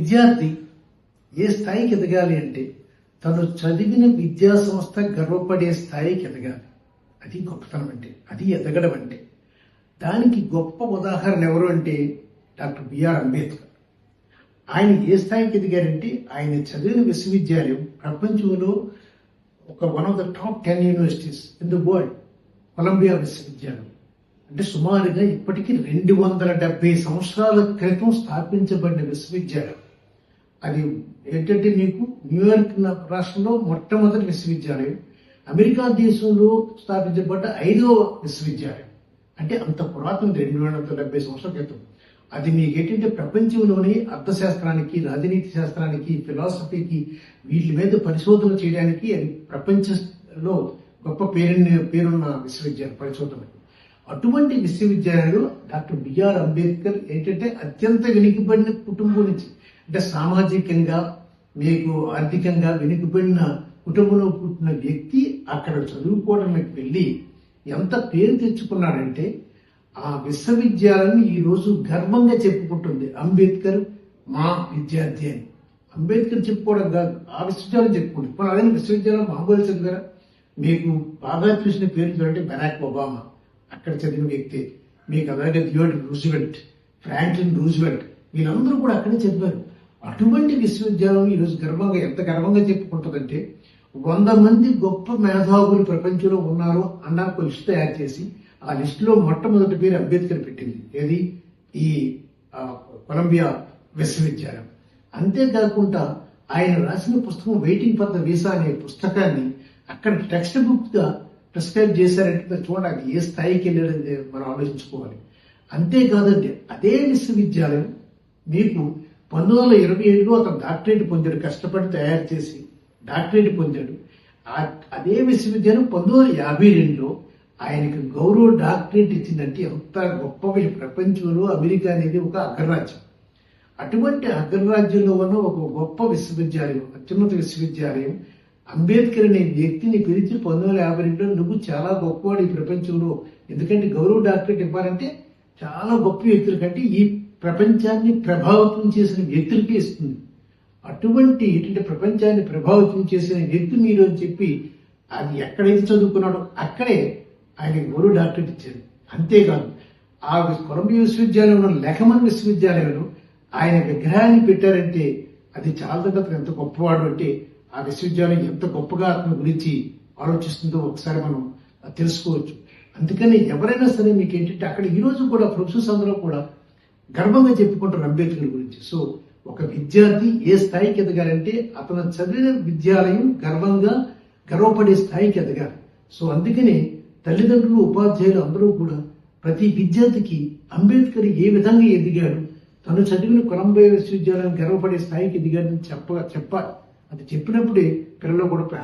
విద్యార్థి ఏ స్థాయికి ఎదగాలి అంటే తను చదివిన విద్యా సంస్థ గర్వపడే స్థాయికి ఎదగాలి. అది గొప్పతనం అంటే, అది ఎదగడం అంటే. దానికి గొప్ప ఉదాహరణ ఎవరు అంటే డాక్టర్ బిఆర్ అంబేద్కర్. ఆయన ఏ స్థాయికి ఎదిగారంటే ఆయన చదివిన విశ్వవిద్యాలయం ప్రపంచంలో one of the top 10 universities in the world, Columbia విశ్వవిద్యాలయం. అంటే సుమారుగా ఇప్పటికీ 270 సంవత్సరాల క్రితం స్థాపించబడిన విశ్వవిద్యాలయం. అది ఏంటంటే మీకు న్యూయార్క్ రాష్ట్రంలో మొట్టమొదటి విశ్వవిద్యాలయం, అమెరికా దేశంలో స్థాపించబడ్డ 5వ విశ్వవిద్యాలయం. అంటే అంత పురాతన 270 సంవత్సరాల క్రితం. అది మీకు ఏంటంటే ప్రపంచంలోని అర్థశాస్త్రానికి, రాజనీతి శాస్త్రానికి, ఫిలాసఫీకి, వీటి మీద పరిశోధన చేయడానికి అది ప్రపంచంలో గొప్ప పేరున్న విశ్వవిద్యాలయం పరిశోధనకి. అటువంటి విశ్వవిద్యాలయంలో డాక్టర్ బిఆర్ అంబేద్కర్ ఏంటంటే అత్యంత వెనుకబడిన కుటుంబం నుంచి, అంటే సామాజికంగా మీకు ఆర్థికంగా వెనుకబడిన కుటుంబంలో పుట్టిన వ్యక్తి అక్కడ చదువుకోవడానికి వెళ్ళి ఎంత పేరు తెచ్చుకున్నాడంటే ఆ విశ్వవిద్యాలయం ఈ రోజు గర్వంగా చెప్పుకుంటుంది, అంబేద్కర్ మా విద్యార్థి అని. అంబేద్కర్ చెప్పుకోవడం కాదు, ఆ విశ్వవిద్యాలయం చెప్పుకుంటుంది. ఇప్పుడు అదే విశ్వవిద్యాలయం మామూలు చదివారా? మీకు బాగా చూసిన పేరు చూడండి, బరాక్ ఒబామా అక్కడ చదివిన వ్యక్తి. మీకు అలాగే థియోడర్ రూజ్వెల్ట్, ఫ్రాంక్లిన్ రూజ్వెల్ట్, వీళ్ళందరూ కూడా అక్కడే చదివారు. అటువంటి విశ్వవిద్యాలయం ఈరోజు ఎంత గర్వంగా చెప్పుకుంటుందంటే 100 మంది గొప్ప మేధావులు ప్రపంచంలో ఉన్నారు అన్నారు లిస్ట్ తయారు చేసి ఆ లిస్టులో మొట్టమొదటి పేరు అంబేద్కర్ పెట్టింది. ఏది? ఈ కొలంబియా విశ్వవిద్యాలయం. అంతేకాకుండా ఆయన రాసిన పుస్తకం వెయిటింగ్ ఫర్ ద వీసా అనే పుస్తకాన్ని అక్కడ టెక్స్ట్ బుక్ గా ప్రిస్క్రైబ్ చేశారంటే చూడండి అది ఏ స్థాయికి వెళ్ళాడని మనం ఆలోచించుకోవాలి. అంతేకాదండి, అదే విశ్వవిద్యాలయం మీకు 1927లో అతను డాక్టరేట్ పొందాడు, కష్టపడి తయారు చేసి డాక్టరేట్ పొందాడు. అదే విశ్వవిద్యాలయం 1952లో ఆయనకు గౌరవ డాక్టరేట్ ఇచ్చిందంటే ఎంత గొప్ప విషయం. ప్రపంచంలో అమెరికా అనేది ఒక అగ్రరాజ్యం. అటువంటి అగ్రరాజ్యంలో ఉన్న ఒక గొప్ప విశ్వవిద్యాలయం, అత్యున్నత విశ్వవిద్యాలయం అంబేద్కర్ అనే వ్యక్తిని పిలిచి 1952లో నువ్వు చాలా గొప్పవాడు ఈ ప్రపంచంలో, ఎందుకంటే గౌరవ డాక్టరేట్ ఇవ్వాలంటే చాలా గొప్ప వ్యక్తుల కంటే ఈ ప్రపంచాన్ని ప్రభావితం చేసిన వ్యక్తులకే ఇస్తుంది. అటువంటి ఏంటంటే ప్రపంచాన్ని ప్రభావితం చేసిన వ్యక్తి మీరు అని చెప్పి అది ఎక్కడైతే చదువుకున్నాడో అక్కడే ఆయన గౌరవ డాక్టరేట్ ఇచ్చారు. అంతేకాదు ఆ కొలంబియా విశ్వవిద్యాలయంలో లెహమన్ విశ్వవిద్యాలయంలో ఆయన విగ్రహాన్ని పెట్టారంటే అది చాలా ఎంత గొప్పవాడు అంటే ఆ విశ్వవిద్యాలయం ఎంత గొప్పగా అతని గురించి ఆలోచిస్తుందో ఒకసారి మనం తెలుసుకోవచ్చు. అందుకని ఎవరైనా సరే మీకు ఏంటంటే అక్కడ ఈ రోజు కూడా ప్రొఫెసర్స్ అందరూ కూడా గర్వంగా చెప్పుకుంటారు అంబేద్కర్ గురించి. సో ఒక విద్యార్థి ఏ స్థాయికి ఎదగాలంటే అతను చదివిన విద్యాలయం గర్వపడే స్థాయికి ఎదగాలి. సో అందుకనే తల్లిదండ్రులు, ఉపాధ్యాయులు అందరూ కూడా ప్రతి విద్యార్థికి అంబేద్కర్ ఏ విధంగా ఎదిగాడు, తను చదివిన కొలంబియా విశ్వవిద్యాలయం గర్వపడే స్థాయికి ఎదిగాడని చెప్పాలి. అది చెప్పినప్పుడే పిల్లలు కూడా